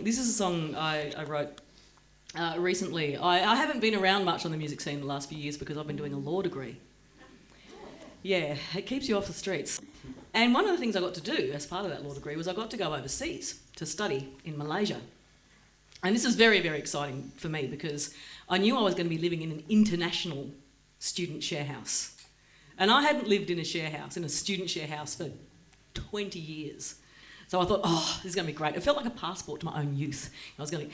This is a song I wrote recently. I haven't been around much on the music scene the last few years because I've been doing a law degree. Yeah, it keeps you off the streets. And one of the things I got to do as part of that law degree was I got to go overseas to study in Malaysia. And this was very, very exciting for me because I knew I was going to be living in an international student share house. And I hadn't lived in a share house, in a student share house for 20 years. So I thought, oh, this is going to be great. It felt like a passport to my own youth. We're going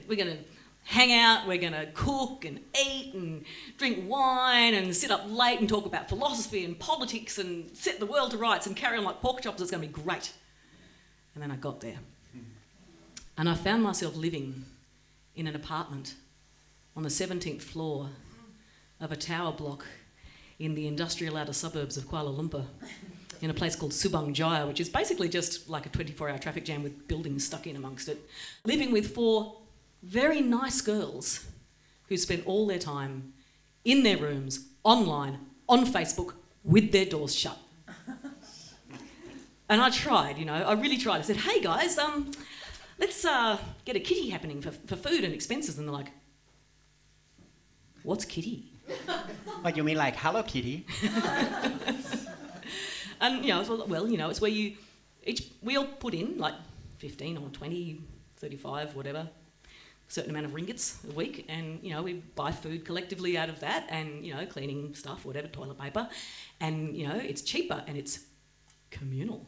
to hang out, we're going to cook and eat and drink wine and sit up late and talk about philosophy and politics and set the world to rights and carry on like pork chops. It's going to be great. And then I got there. And I found myself living in an apartment on the 17th floor of a tower block in the industrial outer suburbs of Kuala Lumpur, in a place called Subang Jaya, which is basically just like a 24-hour traffic jam with buildings stuck in amongst it, living with 4 very nice girls who spent all their time in their rooms, online, on Facebook, with their doors shut. And I tried, I really tried. I said, hey guys, let's get a kitty happening for food and expenses. And they're like, what's kitty? What, you mean like Hello Kitty? And, it's where we all put in like 15 or 20, 35, whatever, a certain amount of ringgits a week, and, we buy food collectively out of that and, cleaning stuff, whatever, toilet paper, and, it's cheaper and it's communal.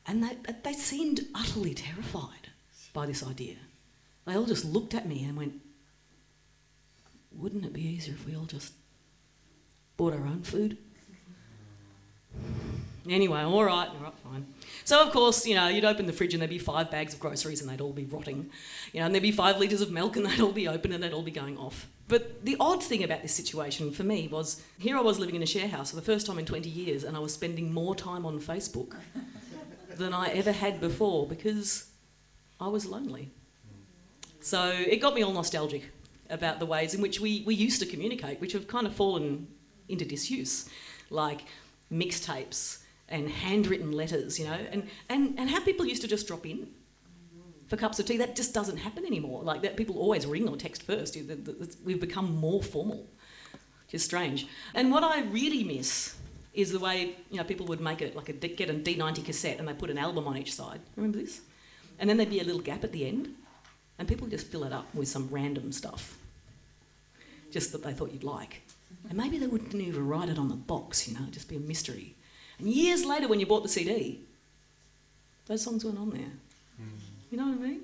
And they seemed utterly terrified by this idea. They all just looked at me and went, wouldn't it be easier if we all just bought our own food? Anyway, all right, fine. So, of course, you'd open the fridge and there'd be 5 bags of groceries and they'd all be rotting. And there'd be 5 litres of milk and they'd all be open and they'd all be going off. But the odd thing about this situation for me was, here I was living in a share house for the first time in 20 years and I was spending more time on Facebook than I ever had before because I was lonely. So it got me all nostalgic about the ways in which we used to communicate, which have kind of fallen into disuse, like mixtapes and handwritten letters, and how people used to just drop in for cups of tea. That just doesn't happen anymore. Like that, people always ring or text first. We've become more formal, which is strange. And what I really miss is the way people would make it like get a D90 cassette and they put an album on each side. Remember this? And then there'd be a little gap at the end, and people would just fill it up with some random stuff, just that they thought you'd like. And maybe they wouldn't even write it on the box, it'd just be a mystery. And years later, when you bought the CD, those songs weren't on there. You know what I mean?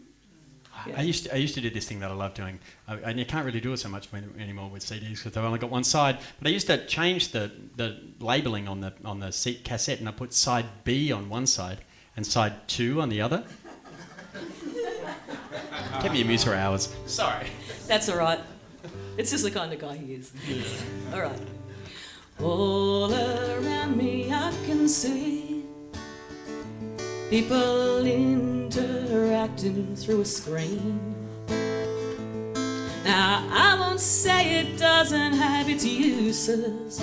Yeah. I used to do this thing that I love doing, and you can't really do it so much anymore with CDs because they've only got one side. But I used to change the labelling on the cassette, and I put side B on one side and side 2 on the other. Kept me amused for hours. Sorry. That's all right. It's just the kind of guy he is. All right. All around me I can see people interacting through a screen. Now, I won't say it doesn't have its uses,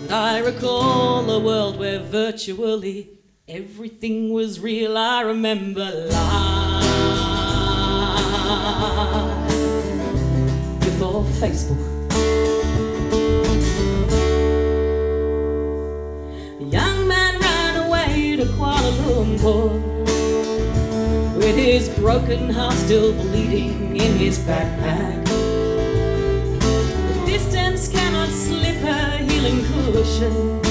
but I recall a world where virtually everything was real. I remember life before Facebook. A young man ran away to Kuala Lumpur with his broken heart still bleeding in his backpack. The distance cannot slip a healing cushion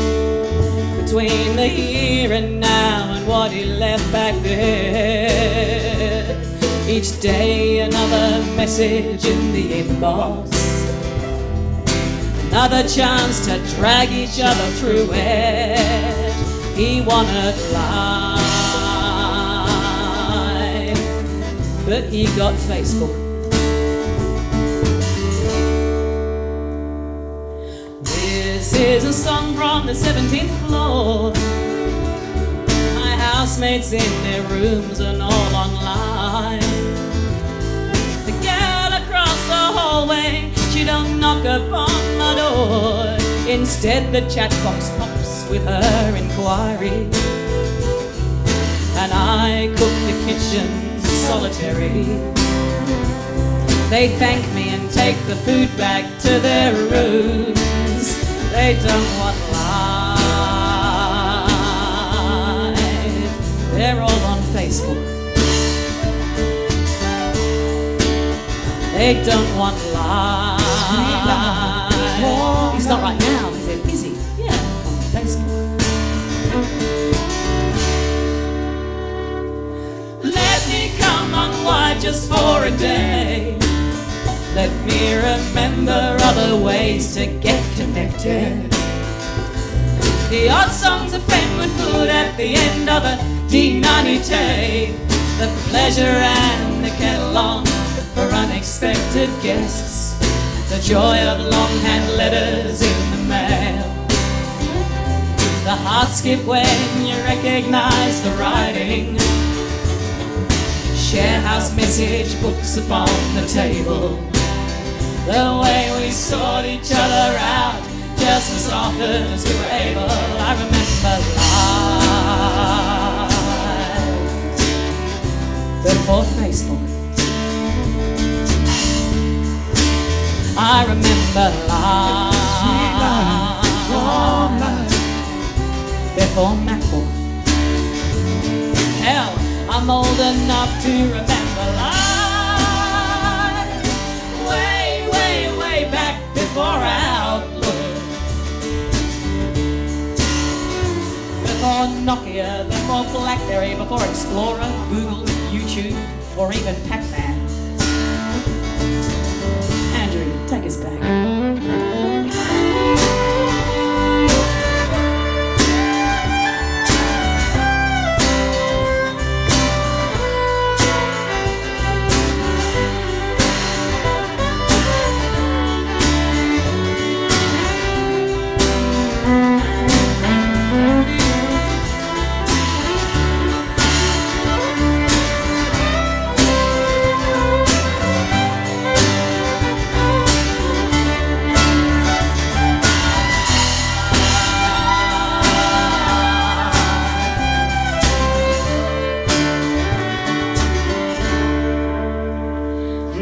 between the here and now and what he left back there. Each day another message in the inbox, another chance to drag each other through it. He wanted life, but he got Facebook. This is a song from the 17th floor. My housemates in their rooms and all online. The girl across the hallway, she don't knock upon the door. Instead the chat box pops with her inquiry. And I cook the kitchen solitary. They thank me and take the food back to their rooms. They don't want life. They're all on Facebook. They don't want life. He's not right now because they're busy. Yeah, on Facebook. Let me come unwind just for a day. Let me remember other ways to get connected. The odd songs a friend would put at the end of a D90 tape. The pleasure and the kettle on for unexpected guests. The joy of longhand letters in the mail. The heart skip when you recognize the writing. Share house message books upon the table. The way we sought each other out just as often as we were able. I remember life before Facebook. I remember life before MacBook. Hell, I'm old enough to remember life way, way, way back before Outlook. Before Nokia, before BlackBerry, before Explorer, Google, YouTube, or even Pac-Man. Andrew, take us back.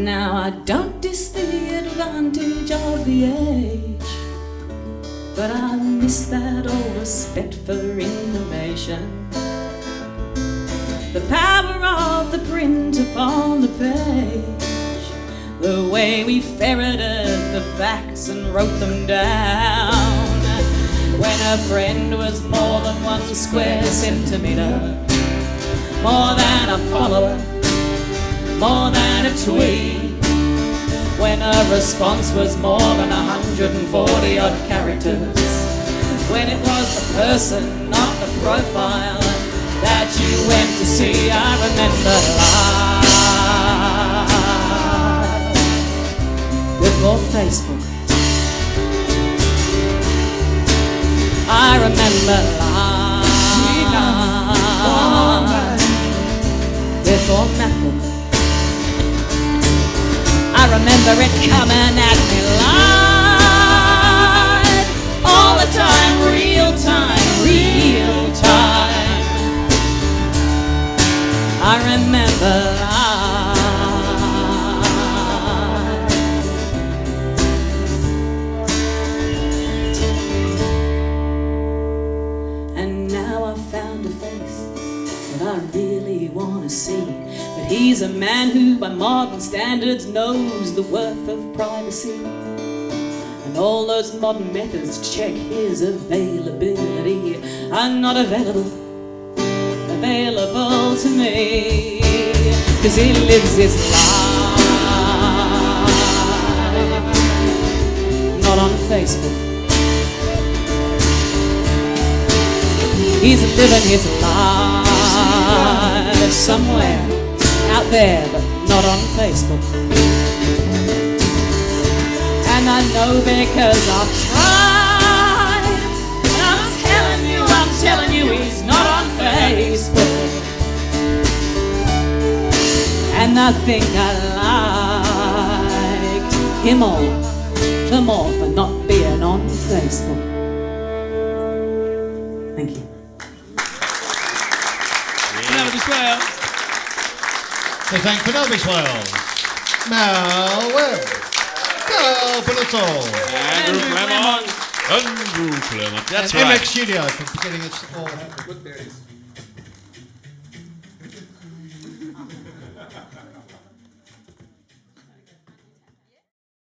Now I don't diss the advantage of the age, but I miss that old respect for information. The power of the print upon the page. The way we ferreted the facts and wrote them down. When a friend was more than 1 square centimetre, more than a follower, more than a tweet. When a response was more than 140 odd characters. When it was the person, not the profile, that you went to see. I remember life before Facebook. I remember life before MacBook. I remember it coming at me live, all the time, real time, real time. I remember live. And now I've found a face that I really want to see. But he's a man who, by modern standards, knows the worth of privacy. And all those modern methods to check his availability are not available to me. 'Cause he lives his life not on Facebook. He's living his life somewhere out there, but not on Facebook. And I know because I've tried. And I'm telling you, he's not on Facebook. And I think I like him all the more for not being on Facebook. Thank you. Penelope Swales. So thank Penelope Swales, Mal Webb, Pannuzzo, Andrew Clermont. That's and right. MX Studio for getting us all.